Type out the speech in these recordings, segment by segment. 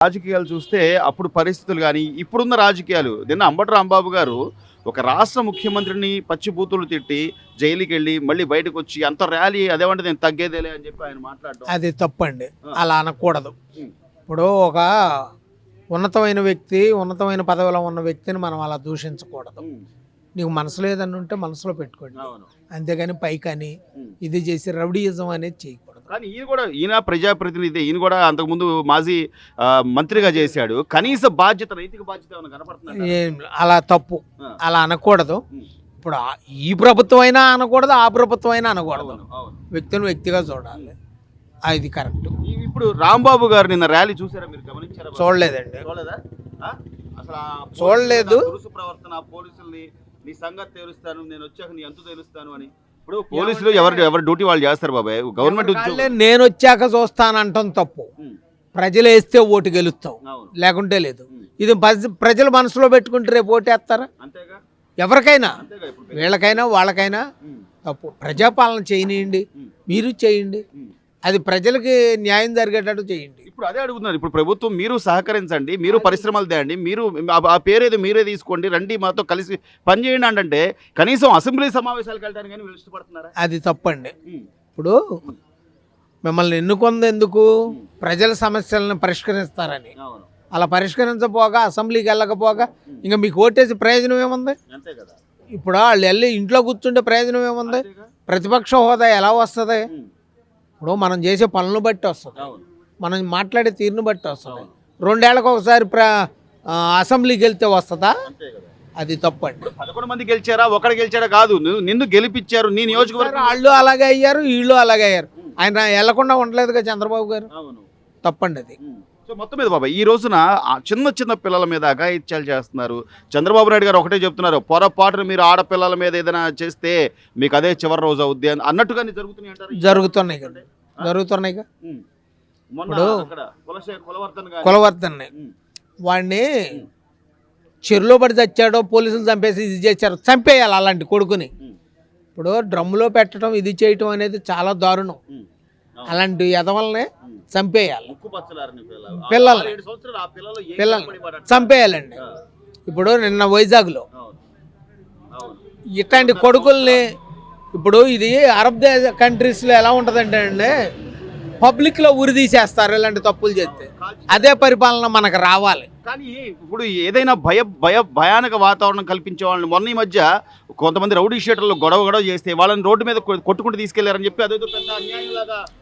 రాజకీయాలు చూస్తే అప్పుడు పరిస్థితులు కానీ ఇప్పుడున్న రాజకీయాలు నిన్న అంబటి రాంబాబు గారు ఒక రాష్ట్ర ముఖ్యమంత్రిని పచ్చిబూతులు తిట్టి జైలుకి వెళ్ళి మళ్ళీ బయటకు వచ్చి అంత ర్యాలీ అదేమంటే నేను తగ్గేదేలే అని చెప్పి ఆయన మాట్లాడడం అది తప్పండి. అలా అనకూడదు. ఉమ్. ఇప్పుడు ఒక ఉన్నతమైన వ్యక్తి, ఉన్నతమైన పదవిలో ఉన్న వ్యక్తిని మనం అలా దూషించకూడదు. ఉమ్. నీకు మనసులో ఏదన్నా ఉంటే మనసులో పెట్టుకోండి, అవును. అంతేగాని పైకని ఉమ్. ఇది చేసి రౌడీయిజం అనేది చేయకూడదు. కానీ ఈయన ప్రజాప్రతినిధి, ఈయన కూడా అంతకుముందు మాజీ మంత్రిగా చేశాడు. కనీస బాధ్యత, నైతిక బాధ్యత ఏమైనా కనపడుతుంది? అలా తప్పు, అలా అనకూడదు. ఇప్పుడు ఈ ప్రభుత్వం అయినా అనకూడదు, ఆ ప్రభుత్వం అయినా అనకూడదు. వ్యక్తిని వ్యక్తిగా చూడాలి, అది కరెక్ట్. ఇప్పుడు రాంబాబు గారు నిన్న ర్యాలీ చూసారా, మీరు గమనించారా? చూడలేదండి. చూడలేదా? అసలు చూడలేదు. దురుసు ప్రవర్తన, పోలీసుల్ని నీ సంగతి తెలుస్తాను, నేను వచ్చాక నీ అంతు తెలుస్తాను అని. ఇప్పుడు పోలీసులు ఎవరి డ్యూటీ వాళ్ళు చేస్తారు బాబాయ్. గవర్నమెంట్ నేను వచ్చాక చూస్తానంటాం తప్పు. ప్రజలు వేస్తే ఓటు గెలుస్తాం, లేకుంటే లేదు. ఇది ప్రజల మనసులో పెట్టుకుంటే రేపు ఓటు వేస్తారా? ఎవరికైనా, వీళ్ళకైనా వాళ్ళకైనా తప్పు. ప్రజాపాలన చేయనియండి, మీరు చేయండి, అది ప్రజలకి న్యాయం జరిగేటట్టు చేయండి. ఇప్పుడు అదే అడుగుతున్నారు. ఇప్పుడు ప్రభుత్వం మీరు సహకరించండి, మీరు పరిశ్రమలు తేండి, మీరు ఆ పేరేది మీరే తీసుకోండి, రండి మాతో కలిసి పనిచేయండి అంటే కనీసం అసెంబ్లీ సమావేశాలకు వెళ్ళడానికి కానీ వీళ్ళు ఇష్టపడుతున్నారా? అది తప్పండి. ఇప్పుడు మిమ్మల్ని ఎన్నుకుంది ఎందుకు? ప్రజల సమస్యలను పరిష్కరిస్తారని. అలా పరిష్కరించపోగా, అసెంబ్లీకి వెళ్ళకపోగా ఇంకా మీకు ఓటేసి ప్రయోజనం ఏముంది? ఇప్పుడు వాళ్ళు వెళ్ళి ఇంట్లో కూర్చుంటే ప్రయోజనం ఏముంది? ప్రతిపక్ష హోదా ఎలా వస్తుంది? ఇప్పుడు మనం చేసే పనులను బట్టి వస్తుంది, మనం మాట్లాడే తీరును బట్టి వస్తుంది. 2 ఏళ్లకు ఒకసారి అసెంబ్లీకి వెళ్తే వస్తుందా? అది తప్పండి. 11 మంది గెలిచారా, ఒకడు గెలిచారా కాదు, నిన్ను గెలిపించారు. నీ నియోజకవర్గం వాళ్ళు అలాగే అయ్యారు, వీళ్ళు అలాగే అయ్యారు. ఆయన వెళ్లకుండా ఉండలేదుగా చంద్రబాబు గారు. తప్పండి అది. సో మొత్తం మీద బాబా ఈ రోజున చిన్న పిల్లల మీద అఘాయిత్యాలు చేస్తున్నారు. చంద్రబాబు నాయుడు గారు ఒకటే చెప్తున్నారు, పొరపాటును మీరు ఆడపిల్లల మీద ఏదైనా చేస్తే మీకు అదే చివరి రోజు అవుద్ది అని అన్నట్టుగానే జరుగుతున్నాయి అంటారు. జరుగుతున్నాయి కదా, జరుగుతున్నాయిగా. ఇప్పుడు కులవర్ధన్ వాడిని చెరులో పడి చచ్చాడో, పోలీసులు చంపేసి ఇది చేశారు, చంపేయాలి అలాంటి కొడుకుని. ఇప్పుడు డ్రమ్ములో పెట్టడం, ఇది చేయటం అనేది చాలా దారుణం. అలాంటి ఎదవల్ని చంపేయాలి, పిల్లల్ని చంపేయాలండి. ఇప్పుడు నిన్న వైజాగ్లో ఇట్లాంటి కొడుకుల్ని, ఇప్పుడు ఇది అరబ్ కంట్రీస్లో ఎలా ఉంటుందంటే అండి, పబ్లిక్లో ఉరి తీసేస్తారు ఇలాంటి తప్పులు చేస్తే. అదే పరిపాలన మనకు రావాలి. కానీ ఇప్పుడు ఏదైనా భయానక వాతావరణం కల్పించే వాళ్ళని మొన్న ఈ మధ్య కొంతమంది రౌడీ షీటర్లు గొడవ చేస్తే వాళ్ళని రోడ్డు మీద కొట్టుకుంటూ తీసుకెళ్లారని చెప్పి అదేదో పెద్ద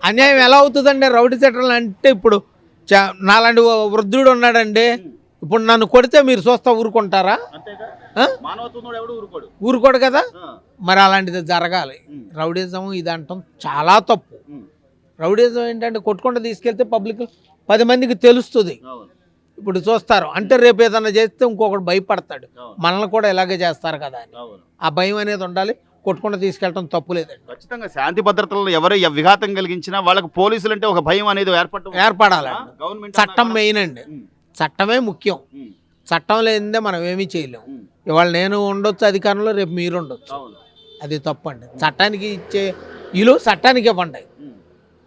అన్యాయం ఎలా అవుతుందండి? రౌడీ షీటర్లు అంటే ఇప్పుడు నాలాంటి వృద్ధుడు ఉన్నాడండి, ఇప్పుడు నన్ను కొడితే మీరు చూస్తా ఊరుకుంటారా? ఊరుకోడు కదా. మరి అలాంటిది జరగాలి. రౌడీజం ఇది అంటాం చాలా తప్పు. రౌడీజం ఏంటంటే కొట్టుకుంటూ తీసుకెళ్తే పబ్లిక్ 10 మందికి తెలుస్తుంది. ఇప్పుడు చూస్తారు అంటే రేపు ఏదన్నా చేస్తే ఇంకొకటి భయపడతాడు, మనల్ని కూడా ఇలాగే చేస్తారు కదా అని. ఆ భయం అనేది ఉండాలి. కొట్టుకుంటూ తీసుకెళ్ళడం తప్పు లేదండి. ఖచ్చితంగా శాంతి భద్రతలను ఎవరు విఘాతం కలిగించినా వాళ్ళకి పోలీసులు అంటే ఒక భయం అనేది ఏర్పడాలండి. చట్టం మెయిన్ అండి, చట్టమే ముఖ్యం. చట్టం లేనిదే మనం ఏమీ చేయలేము. ఇవాళ నేను ఉండొచ్చు అధికారంలో, రేపు మీరు ఉండొచ్చు. అది తప్పండి. చట్టానికి ఇచ్చే విలువ చట్టానికి ఇవ్వండి,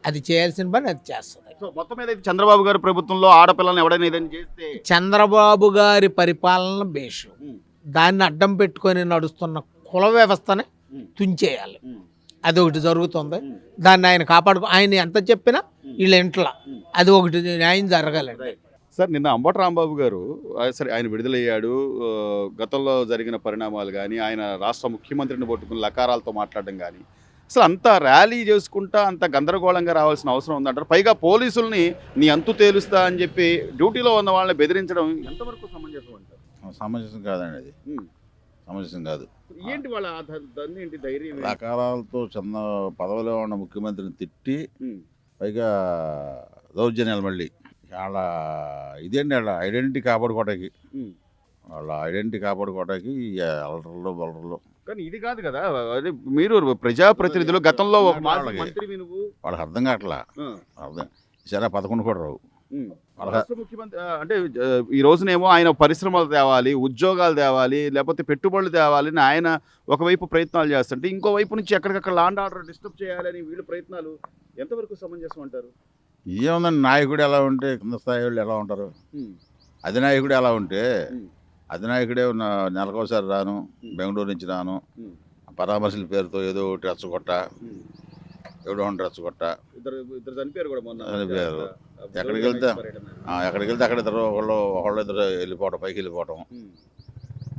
అది చేయాల్సిన పని అది చేస్తుంది. మొత్తం మీద చంద్రబాబు గారి ప్రభుత్వంలో ఆడపిల్లలను ఎవడైనా ఏదైనా చేస్తే, చంద్రబాబు గారి పరిపాలన బేషు, దాన్ని అడ్డం పెట్టుకొని నడుస్తున్న కుల వ్యవస్థని తుంచేయాలి. అది ఒకటి జరుగుతుంది. దాన్ని ఆయన ఆయన ఎంత చెప్పినా వీళ్ళ ఇంట్లో అది ఒకటి న్యాయం జరగాలండి. సార్ నిన్న అంబటి రాంబాబు గారు సరే ఆయన విడుదలయ్యాడు. గతంలో జరిగిన పరిణామాలు కానీ, ఆయన రాష్ట్ర ముఖ్యమంత్రిని పట్టుకుని లకారాలతో మాట్లాడడం కానీ, అసలు అంత ర్యాలీ చేసుకుంటా అంత గందరగోళంగా రావాల్సిన అవసరం ఉందంటారు. పైగా పోలీసుల్ని నీ అంతు తేలుస్తా అని చెప్పి డ్యూటీలో ఉన్న వాళ్ళని బెదిరించడం ఎంతవరకు సమంజసం అంటారు? సమంజసం కాదండి, అది సమంజసం కాదు. ఏంటి వాళ్ళ ధైర్యం? లకారాలతో పదవిలో ఉన్న ముఖ్యమంత్రిని తిట్టి పైగా దౌర్జన్యాలు మళ్ళీ వాళ్ళ ఇదేంటి వాళ్ళ ఐడెంటిటీ కాపాడుకోవటానికి, అలర్లు బలర్లు. కానీ ఇది కాదు కదా, అదే మీరు ప్రజాప్రతినిధులు గతంలో వాళ్ళకి అర్థం కావట్లా. అర్థం సరే 11 కూడా రావు. ముఖ్యమంత్రి అంటే ఈ రోజునేమో ఆయన పరిశ్రమలు తేవాలి, ఉద్యోగాలు తేవాలి, లేకపోతే పెట్టుబడులు తేవాలి అని ఆయన ఒకవైపు ప్రయత్నాలు చేస్తుంటే, ఇంకోవైపు నుంచి ఎక్కడికక్కడ లాండ్ ఆర్డర్ డిస్టర్బ్ చేయాలని వీళ్ళు ప్రయత్నాలు ఎంతవరకు సమంజసం అంటారు? ఏముందండి, నాయకుడు ఎలా ఉంటే కింద స్థాయి వాళ్ళు ఎలా ఉంటారు? అధినాయకుడు ఎలా ఉంటే అధినాయకుడే నెలకోసారి రాను, బెంగళూరు నుంచి రాను, పరామర్శల పేరుతో ఏదో ఒకటి రెచ్చగొట్ట, ఎవడో ఒకటి రెచ్చగొట్ట ఇద్దరు చనిపోయారు కూడా మొన్న. చనిపోయారు. ఎక్కడికి వెళ్తే అక్కడ ఇద్దరు ఒకళ్ళు ఇద్దరు వెళ్ళిపోవటం, పైకి వెళ్ళిపోవటం.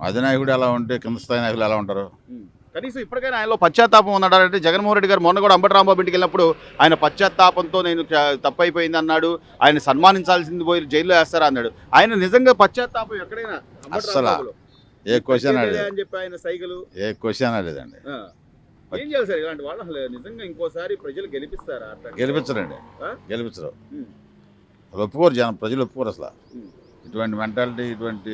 అధినాయకుడు ఎలా ఉంటే కింద స్థాయి నాయకులు ఎలా ఉంటారు? కనీసం ఇప్పటికైనా ఆయనలో పశ్చాత్తాపం ఉన్నాడంటే జగన్మోహన్ రెడ్డి గారు మొన్న కూడా అంబటి రాంబాబు ఇంటికి వెళ్ళినప్పుడు ఆయన పశ్చాత్తాపంతో నేను తప్పు అయిపోయింది అన్నాడు, ఆయన సన్మానించాల్సింది పోయి జైల్లో వేస్తారా అన్నాడు. ఆయన నిజంగా పశ్చాత్తాపం ఎక్కడైనా అంబటి అస్సలు రాంబాబులో ఏ క్వశ్చన్ అని చెప్పి ఆయన సైకిల్ ఏ క్వశ్చన్ లేదండి. ఏం చేయాలి సార్ ఇలాంటి వాళ్ళు? అసలు నిజంగా ఇంకోసారి ప్రజలు గెలిపిస్తారా? గెలిపించరండి, గెలిపించరు. అసలు ఒప్పుకోరు జనం, ప్రజలు ఒప్పుకోరు అసలు. ఇటువంటి మెంటాలిటీ, ఇటువంటి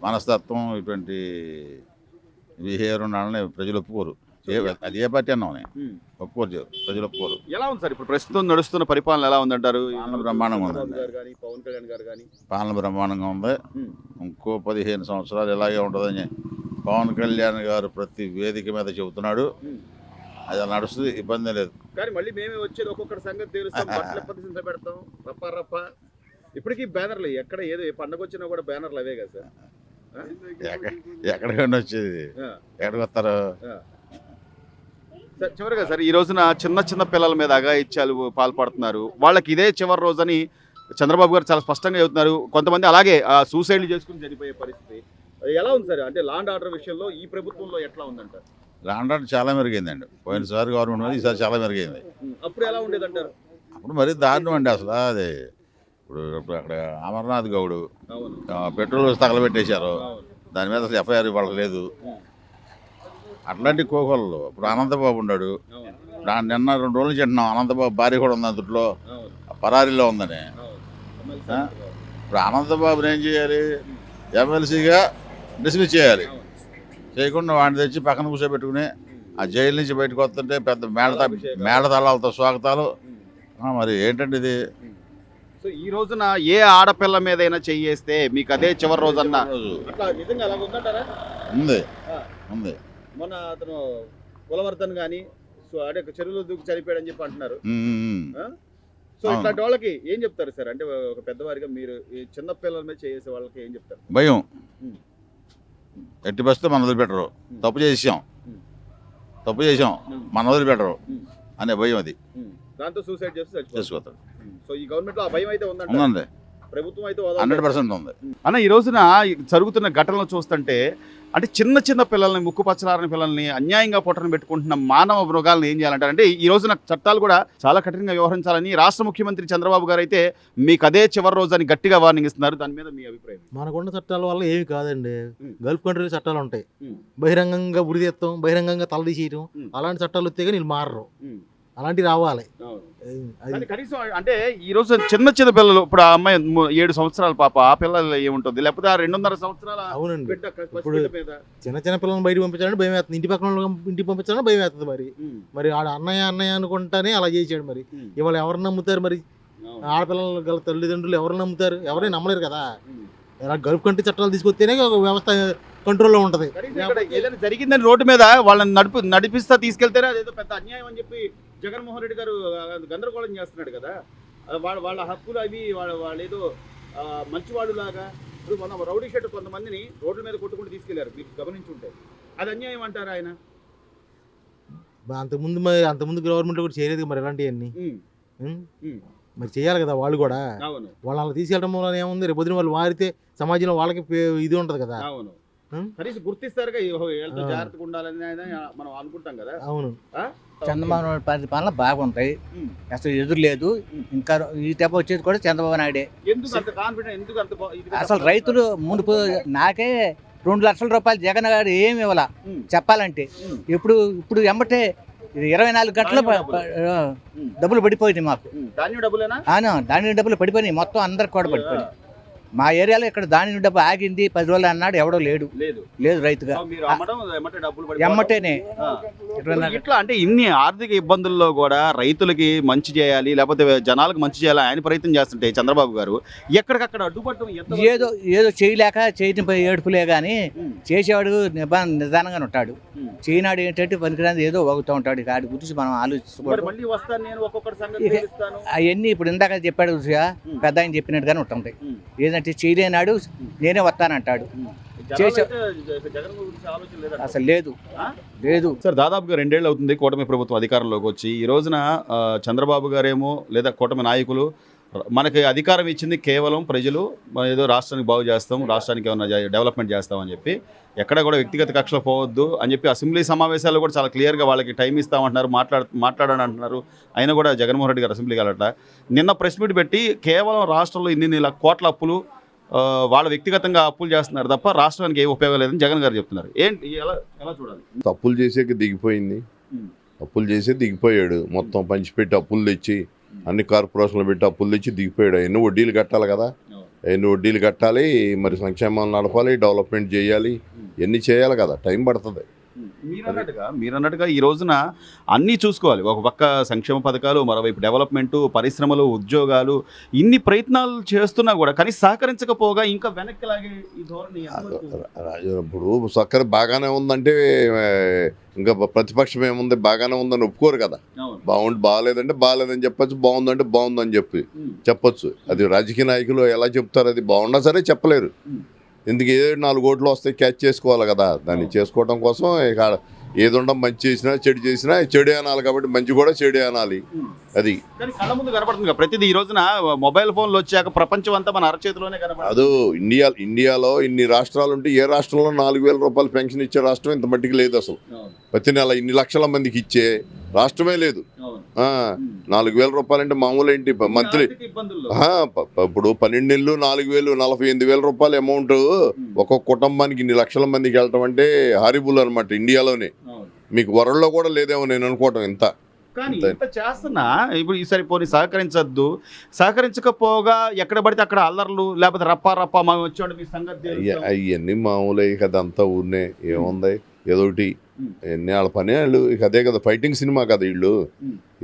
మనస్తత్వం, ఇటువంటి బిహేవియర్ ఉండాలని ప్రజలు ఒప్పుకోరు. అది ఏ పార్టీ అన్నామని ఒప్పుకోరు, ప్రజలు ఒప్పుకోరు. ఎలా ఉంది సార్ ఇప్పుడు ప్రస్తుతం నడుస్తున్న పరిపాలన ఎలా ఉందంటారు? పాలన బ్రహ్మాండంగా ఉందండి. పవన్ కళ్యాణ్ గారు కానీ పాలన బ్రహ్మాండంగా ఉంది. ఇంకో 15 సంవత్సరాలు ఇలాగే ఉంటుందని పవన్ కళ్యాణ్ గారు ప్రతి వేదిక మీద చెబుతున్నాడు. అది నడుస్తుంది, ఇబ్బంది లేదు. కానీ మళ్ళీ మేమే వచ్చేది ఒక్కొక్కటి సంగతి తెలుస్తాం, బట్టల ప్రదర్శన పెడతాం, రప్ప రప్ప. ఇప్పటికీ బ్యానర్లు ఎక్కడ ఏదో ఏ పండగ వచ్చినా కూడా బ్యానర్లు అవే కదా సార్? ఎక్కడికండి వచ్చేది, ఎక్కడికి వస్తారు? సార్ చివరిగా సార్, ఈ రోజున చిన్న చిన్న పిల్లల మీద అఘాయిత్యాలు పాల్పడుతున్నారు. వాళ్ళకి ఇదే చివరి రోజని చంద్రబాబు గారు చాలా స్పష్టంగా చెబుతున్నారు. కొంతమంది అలాగే సూసైడ్లు చేసుకుని చనిపోయే పరిస్థితి ఎలా ఉంది సార్? అంటే లా అండ్ ఆర్డర్ విషయంలో ఈ ప్రభుత్వంలో ఎట్లా ఉందంటారు? లా అండ్ ఆర్డర్ చాలా మెరుగైందండి. పోయినసారి గవర్నమెంట్ మీద ఈసారి చాలా మెరుగైంది. అప్పుడు ఎలా ఉండేదంటారు? అప్పుడు మరీ దారుణం అండి అసలు. అది ఇప్పుడు అక్కడ అమర్నాథ్ గౌడ్ పెట్రోల్ తగలబెట్టేశారు, దాని మీద అసలు ఎఫ్ఐఆర్ ఇవ్వడం లేదు. అట్లాంటి కోకోళ్ళు. ఇప్పుడు అనంతబాబు ఉన్నాడు, నిన్న 2 రోజులు చెంటున్నాం, అనంతబాబు భార్య కూడా ఉంది అందులో, పరారీలో ఉందని. ఇప్పుడు అనంతబాబుని ఏం చేయాలి? ఎమ్మెల్సీగా డిస్మిస్ చేయాలి. చేయకుండా వాడిని తెచ్చి పక్కన కూర్చోబెట్టుకుని ఆ జైలు నుంచి బయటకు వస్తుంటే పెద్ద మేళతాళాలతో స్వాగతాలు. మరి ఏంటండి ఇది? సో ఈ రోజున ఏ ఆడపిల్ల మీదైనా చెయ్యేస్తే మీకు అదే చివరి రోజు అన్న ఉంది ఉంది. మొన్న అతను కులవర్ధన్ కానీ అంటే చెరువులో దూకి చనిపోయాడని చెప్పి అంటున్నారు. సో ఇట్లాంటి వాళ్ళకి ఏం చెప్తారు సార్? అంటే ఒక పెద్దవారిగా మీరు ఈ చిన్న పిల్లల మీద చేసే వాళ్ళకి ఏం చెప్తారు? భయం. ఎట్టి బస్తే మన వదిలిపెట్టరు. తప్పు చేసాం మన వదిలిపెట్టరు అనే భయం. అది దాంతో సూసైడ్ చేసుకోతారు. సో ఈ గవర్నమెంట్ లో ఆ భయం అయితే ఉందండి. ప్రభుత్వం అయితే 100% ఉంది. అన్న ఈ రోజున జరుగుతున్న ఘటనలు చూస్తుంటే అంటే చిన్న చిన్న పిల్లల్ని, ముక్కు పచ్చలారని పిల్లల్ని అన్యాయంగా పొట్టన పెట్టుకుంటున్న మానవ మృగాలను ఏం చేయాలంటారు? అంటే ఈ రోజున చట్టాలు కూడా చాలా కఠినంగా వ్యవహరించాలని రాష్ట్ర ముఖ్యమంత్రి చంద్రబాబు గారు అయితే మీకు అదే చివరి రోజు అని గట్టిగా వార్నింగ్ ఇస్తున్నారు. దాని మీద మీ అభిప్రాయం? మనకున్న చట్టాల వల్ల ఏమి కాదండి. గల్ఫ్ కంట్రీలో చట్టాలు ఉంటాయి, బహిరంగంగా ఉరిదెత్తం, బహిరంగంగా తలదీసేయడం, అలాంటి చట్టాలు వస్తే కానీ వీళ్ళు మారరు. అలాంటివి రావాలి. కనీసం అంటే ఈ రోజు చిన్న చిన్న పిల్లలు, ఇప్పుడు ఆ అమ్మాయి 7 సంవత్సరాల పాప, ఆ పిల్లలు ఏముంటుంది? లేకపోతే ఆ 2.5 సంవత్సరాల అవునండి. ఇప్పుడు చిన్న చిన్న పిల్లలను బయటకు పంపించాలని భయం వేస్తుంది, ఇంటి పక్కన ఇంటికి పంపించాలని భయం వేస్తుంది. మరి ఆడ అన్నయ్య అనుకుంటానే అలా చేసాడు. మరి ఇవాళ ఎవరు నమ్ముతారు? మరి ఆడపిల్లలు గల తల్లిదండ్రులు ఎవరు నమ్ముతారు? ఎవరైనా నమ్మలేరు కదా. గల్ఫ్ కంట్రీ చట్టాలు తీసుకొస్తేనే వ్యవస్థ కంట్రోల్లో ఉంటది. ఏదైనా జరిగిందని రోడ్డు మీద వాళ్ళని నడిపిస్తా తీసుకెళ్తేనే అదేదో పెద్ద అన్యాయం అని చెప్పి జగన్మోహన్ రెడ్డి గారు గందరగోళం చేస్తున్నాడు కదా. వాళ్ళ హక్కులు అవి వాళ్ళు ఏదో మంచివాడు లాగా. ఇప్పుడు మన రౌడీ షెట్ కొంతమందిని రోడ్ల మీద కొట్టుకుంటూ తీసుకెళ్లారు, మీకు గమనించుంటే. అది అన్యాయం అంటారా ఆయన? అంతకుముందు గవర్నమెంట్ కూడా చేయలేదు మరి ఇలాంటివన్నీ. మరి చేయాలి కదా వాళ్ళు కూడా. వాళ్ళు అలా తీసుకెళ్ళడం వల్ల ఏముంది? రేపు పొద్దున వాళ్ళు మారితే సమాజంలో వాళ్ళకి ఇది ఉంటది కదా. కనీసం గుర్తిస్తారు జాగ్రత్తగా ఉండాలని మనం అనుకుంటాం కదా. అవును. చంద్రబాబు నాయుడు పరిపాలన బాగుంటాయి, అసలు ఎదురు లేదు. ఇంకా ఈ తెప్ప వచ్చేది కూడా చంద్రబాబు నాయుడే. అసలు రైతులు మునుపు నాకే 2 లక్షల రూపాయలు జగన్ గారు ఏమి ఇవ్వాల చెప్పాలంటే. ఇప్పుడు ఎమ్మటే 24 గంటలు డబ్బులు పడిపోయినాయి మాకు. ధాన్యం డబ్బులు పడిపోయినాయి, మొత్తం అందరికి కూడా పడిపోయినాయి. మా ఏరియాలో ఇక్కడ దాని డబ్బు ఆగింది 10 రోజులు అన్నాడు ఎవడో లేడు లేదు లేదు రైతుగా మీరు అమ్మడం ఎమ్మటే డబ్బులు పడిపోవడం. ఎమ్మటేనే ఆ. 24 ఇట్లా అంటే ఇన్ని ఆర్థిక ఇబ్బందుల్లో కూడా రైతులకి మంచి చేయాలి లేకపోతే జనాలకు మంచి చేయాలి ఆయన ప్రయత్నం చేస్తుంటే చంద్రబాబు గారు ఎక్కడికక్కడ అడ్డుపడటం ఎంత ఏదో ఏదో చేయలేక చేయటం ఏడుపులే కానీ చేసేవాడు నిదానంగానే ఉంటాడు. చేయనాడు ఏంటంటే పనికిరాని ఏదో వాగుతూ ఉంటాడు. ఇక వాడి గురించి మనం మరి ఆలోచించుకోవడం మళ్ళీ వస్తాను నేను ఒక్కొక్కటి సంగతి ఇక- తెలుస్తాను. అవన్నీ ఇప్పుడు ఇందాక చెప్పాడు చూసిగా, పెద్ద ఆయన చెప్పినట్టుగానే ఉంటుంటాయి. ఏదంటే చేయలేనాడు నేనే వస్తానంటాడు. జనాలు అయితే జగన్ గురించి ఆలోచన లేదా? అసలు లేదు ఆ? లేదు. సార్ దాదాపుగా 2 ఏళ్ళు అవుతుంది కూటమి ప్రభుత్వం అధికారంలోకి వచ్చి. ఈ రోజున చంద్రబాబు గారేమో లేదా కూటమి నాయకులు మనకి అధికారం ఇచ్చింది కేవలం ప్రజలు ఏదో రాష్ట్రానికి బాగు చేస్తాం, రాష్ట్రానికి ఏమైనా డెవలప్మెంట్ చేస్తామని చెప్పి ఎక్కడ కూడా వ్యక్తిగత కక్షలు పోవద్దు అని చెప్పి అసెంబ్లీ సమావేశాల్లో కూడా చాలా క్లియర్గా వాళ్ళకి టైం ఇస్తామంటున్నారు, మాట్లాడని అంటున్నారు. అయినా కూడా జగన్మోహన్ రెడ్డి గారు అసెంబ్లీకి వెళ్ళట నిన్న ప్రెస్ మీట్ పెట్టి కేవలం రాష్ట్రంలో ఇన్ని కోట్ల అప్పులు వాళ్ళ వ్యక్తిగతంగా అప్పులు చేస్తున్నారు తప్ప రాష్ట్రానికి ఏ ఉపయోగం లేదని జగన్ గారు చెప్తున్నారు. ఏంటి ఎలా చూడాలి? అప్పులు చేసేకి దిగిపోయింది, అప్పులు చేసి దిగిపోయాడు. మొత్తం పంచిపెట్టి అప్పులు తెచ్చి అన్ని కార్పొరేషన్లు పెట్టి అప్పులు తెచ్చి దిగిపోయాడు. ఎన్ని వడ్డీలు కట్టాలి కదా, ఎన్ని వడ్డీలు కట్టాలి, మరి సంక్షేమం నడపాలి, డెవలప్మెంట్ చేయాలి, ఎన్ని చేయాలి కదా, టైం పడుతుంది. మీరన్నట్టుగా ఈ రోజున అన్నీ చూసుకోవాలి. ఒక పక్క సంక్షేమ పథకాలు, మరోవైపు డెవలప్మెంటు, పరిశ్రమలు, ఉద్యోగాలు, ఇన్ని ప్రయత్నాలు చేస్తున్నా కూడా కానీ సహకరించకపోగా ఇంకా వెనక్కి లాగే ఈ ధోరణి ఇప్పుడు చక్కర బాగానే ఉందంటే ఇంకా ప్రతిపక్షం ఏముంది, బాగానే ఉందని ఒప్పుకోరు కదా. బాగాలేదంటే బాగాలేదని చెప్పచ్చు, బాగుందంటే బాగుందని చెప్పచ్చు. అది రాజకీయ నాయకులు ఎలా చెప్తారు? అది బాగున్నా సరే చెప్పలేరు. ఎందుకు ఏదో 4 ఓట్లు వస్తాయి క్యాచ్ చేసుకోవాలి కదా. దాన్ని చేసుకోవడం కోసం ఇక ఏది ఉండడం మంచి చేసినా చెడు చేసినా చెడే అనాలి కాబట్టి మంచి కూడా చెడే అనాలి. అది కానీ కళ్ళ ముందు కనపడుతుంది ప్రతిదీ. ఈ రోజున మొబైల్ ఫోన్లు వచ్చాక ప్రపంచం అంతా మన అరచేతిలోనే కనపడుతుంది. అదో ఇండియాలో ఇన్ని రాష్ట్రాలు ఉంటే ఏ రాష్ట్రంలో 4,000 రూపాయలు పెన్షన్ ఇచ్చే రాష్ట్రం ఇంత మట్టికి లేదు. అసలు ప్రతి నెల ఇన్ని లక్షల మందికి ఇచ్చే రాష్ట్రమే లేదు. 4,000 రూపాయలు అంటే మామూలు ఏంటి మంత్లీ? ఇప్పుడు 12 నెలలు 4,000 48,000 రూపాయలు అమౌంట్ ఒక్కొక్క కుటుంబానికి ఇన్ని లక్షల మందికి వెళ్ళటం అంటే హారిబుల్ అనమాట. ఇండియాలోనే మీకు వరల్డ్లో కూడా లేదేమో నేను అనుకోవటం. ఇంత కానీ ఇంత చేస్తున్నా ఇప్పుడు ఈసారి పోనీ సహకరించద్దు, సహకరించకపోగా ఎక్కడ పడితే అక్కడ అల్లర్లు లేకపోతే రప్పా మనం వచ్చాడు మీ సంగతి అవన్నీ మామూలే కదా. అంతా ఊరినే ఏముంది, ఏదోటి ఎన్ని వాళ్ళ పని వాళ్ళు ఇక అదే కదా. ఫైటింగ్ సినిమా కదా వీళ్ళు,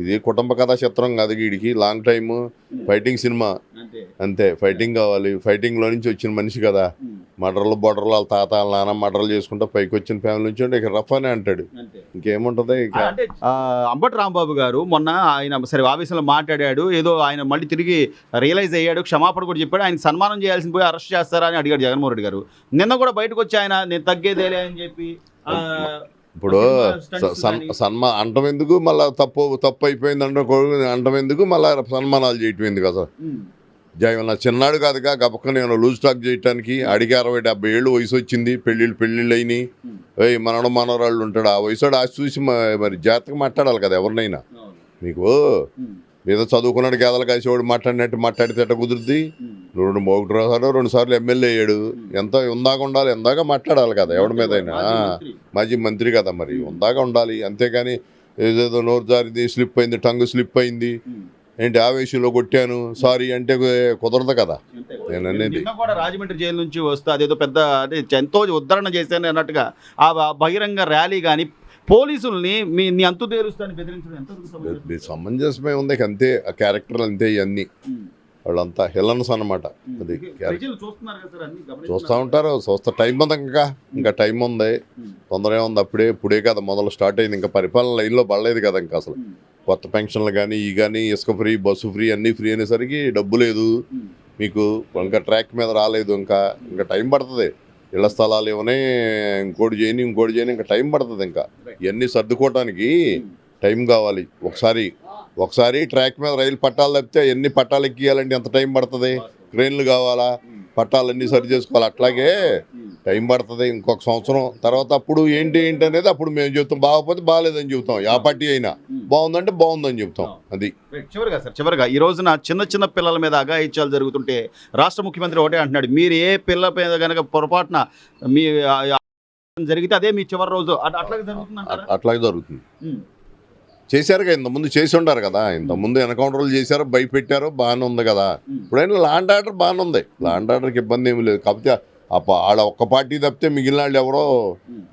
ఇది కుటుంబ కథా చిత్రం కాదు. వీడికి లాంగ్ టైమ్ ఫైటింగ్ సినిమా అంతే. ఫైటింగ్ కావాలి, ఫైటింగ్లో నుంచి వచ్చిన మనిషి కదా. మర్డర్లు బొర్డర్లు వాళ్ళ తాత వాళ్ళ నాన్న మర్డర్లు చేసుకుంటా పైకి వచ్చిన ఫ్యామిలీ నుంచి ఇక రఫ్ అనే అంటాడు. ఇంకేముంటుంది ఇక. అంబటి రాంబాబు గారు మొన్న ఆయన సరే ఆవేశంలో మాట్లాడాడు, ఏదో ఆయన మళ్ళీ తిరిగి రియలైజ్ అయ్యాడు, క్షమాపణ కూడా చెప్పాడు. ఆయన సన్మానం చేయాల్సిన పోయి అరెస్ట్ చేస్తారా అని అడిగాడు జగన్మోహన్ రెడ్డి గారు. నిన్న కూడా బయటకు వచ్చి ఆయన నేను తగ్గేదేలే అని చెప్పి ఇప్పుడు అంటం ఎందుకు మళ్ళీ తప్పు అయిపోయింది అంటం ఎందుకు మళ్ళీ సన్మానాలు చేయటం ఎందుకు? అసలు జగన్ చిన్నాడు కాదుగా గబక్క నేను లూజ్ టాక్ చేయటానికి. అడిగి 60-70 ఏళ్ళు వయసు వచ్చింది, పెళ్ళిళ్ళు అయినాయి, మనవరాళ్ళు ఉంటాడు. ఆ వయసు ఆశ చూసి మరి జాగ్రత్తగా మాట్లాడాలి కదా ఎవరినైనా. మీకు ఏదో చదువుకున్నాడు గేదలు కాసేవాడు మాట్లాడినట్టు మాట్లాడితే ఎట్ట కుదురుద్ది? 2 సార్లు ఎమ్మెల్యే అయ్యాడు. ఎంత ఉందాక ఉండాలి, ఎందాక మాట్లాడాలి కదా ఎవడి మీదైనా. మాజీ మంత్రి కదా, మరి ఉందాక ఉండాలి. అంతేగాని ఏదేదో నోరు జారింది, స్లిప్ అయింది, టంగు స్లిప్ అయింది ఏంటి ఆవేశంలో కొట్టాను సారీ అంటే కుదరదు కదా. నేను అనేది కూడా రాజమండ్రి జైలు నుంచి వస్తే అదేదో పెద్ద అంటే ఎంతో ఉద్ధరణ చేశాను అన్నట్టుగా ఆ బహిరంగ ర్యాలీ కానీ పోలీసుల్ని నీ అంతు తేరుస్తాను బెదిరించడం ఎంత సమంజసమే ఉంది. అంతే ఆ క్యారెక్టర్ అంతే. ఇవన్నీ వాళ్ళంతా హిలన్స్ అనమాట. అది చూస్తూ ఉంటారు, టైం ఉంది. ఇంకా టైం ఉంది, తొందర ఉంది. ఇప్పుడే కదా మొదలు స్టార్ట్ అయింది. ఇంకా పరిపాలన లైన్లో పడలేదు కదా. ఇంకా అసలు కొత్త పెన్షన్లు కానీ కానీ ఇసుక ఫ్రీ, బస్సు ఫ్రీ, అన్నీ ఫ్రీ అనేసరికి డబ్బు లేదు మీకు. ఇంకా ట్రాక్ మీద రాలేదు. ఇంకా టైం పడుతుంది. ఇళ్ల స్థలాలు ఏమనే ఇంకోటి చేయని ఇంకా టైం పడుతుంది. ఇంకా ఇవన్నీ సర్దుకోవటానికి టైం కావాలి. ఒకసారి ట్రాక్ మీద రైలు పట్టాలు తప్పితే ఎన్ని పట్టాలు ఎక్కియాలంటే ఎంత టైం పడుతుంది? క్రేన్లు కావాలా, పట్టాలన్నీ సరి చేసుకోవాలి. అట్లాగే టైం పడుతుంది. ఇంకొక సంవత్సరం తర్వాత అప్పుడు ఏంటి అనేది అప్పుడు మేము చెప్తాం. బాగపోతే బాగాలేదని చెబుతాం. ఆ పార్టీ అయినా బాగుందంటే బాగుందని చెప్తాం. అది చివరిగా ఈ రోజున చిన్న పిల్లల మీద అఘాయిత్యాలు జరుగుతుంటే రాష్ట్ర ముఖ్యమంత్రి ఒకటే అంటున్నాడు, మీరు ఏ పిల్ల మీద కనుక పొరపాటున మీ జరిగితే అదే మీ చివరి రోజు. అట్లాగే జరుగుతుంది. చేశారుగా, ఇంతకుముందు చేసి ఉండారు కదా, ఇంతకుముందు ఎన్కౌంటర్లు చేశారు, భయపెట్టారు, బాగానే ఉంది కదా. ఇప్పుడైనా లాండ్ ఆర్డర్ బాగానే ఉంది, లాండ్ ఆర్డర్కి ఇబ్బంది ఏమి లేదు. కాకపోతే వాళ్ళ ఒక్క పార్టీ తప్పితే మిగిలిన వాళ్ళు ఎవరో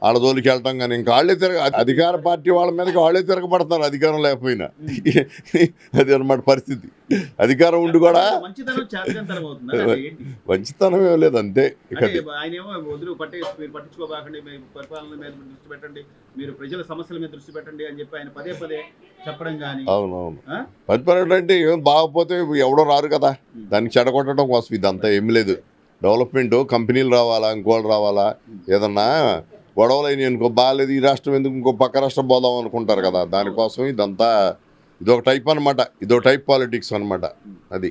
వాళ్ళ జోలికి వెళ్తాం, కానీ ఇంకా వాళ్ళే అధికార పార్టీ వాళ్ళ మీదకి వాళ్ళే తిరగబడతారు అధికారం లేకపోయినా. అది అన్నమాట పరిస్థితి. అధికారం ఉండి కూడా మంచితనం ఏం లేదు, అంతే. ఇక పట్టించుకోబాకండి, పరిపాలన మీద దృష్టి పెట్టండి, మీరు ప్రజల సమస్యల మీద దృష్టి పెట్టండి అని చెప్పి ఆయన పదే పదే చెప్పడం కానీ. అవునవును, పరిపాలన అంటే ఏం బాగపోతే ఎవడో రారు కదా, దానికి చెడగొట్టడం కోసం ఇదంతా ఏమి లేదు. డెవలప్మెంట్, కంపెనీలు రావాలా, ఇంకోళ్ళు రావాలా, ఏదన్నా గొడవలు అయినాయి అనుకో, బాగాలేదు ఈ రాష్ట్రం ఎందుకు ఇంకో పక్క రాష్ట్రం పోదాం అనుకుంటారు కదా, దానికోసం ఇదంతా ఇదొక టైప్ అనమాట, ఇదో టైప్ పాలిటిక్స్ అనమాట అది.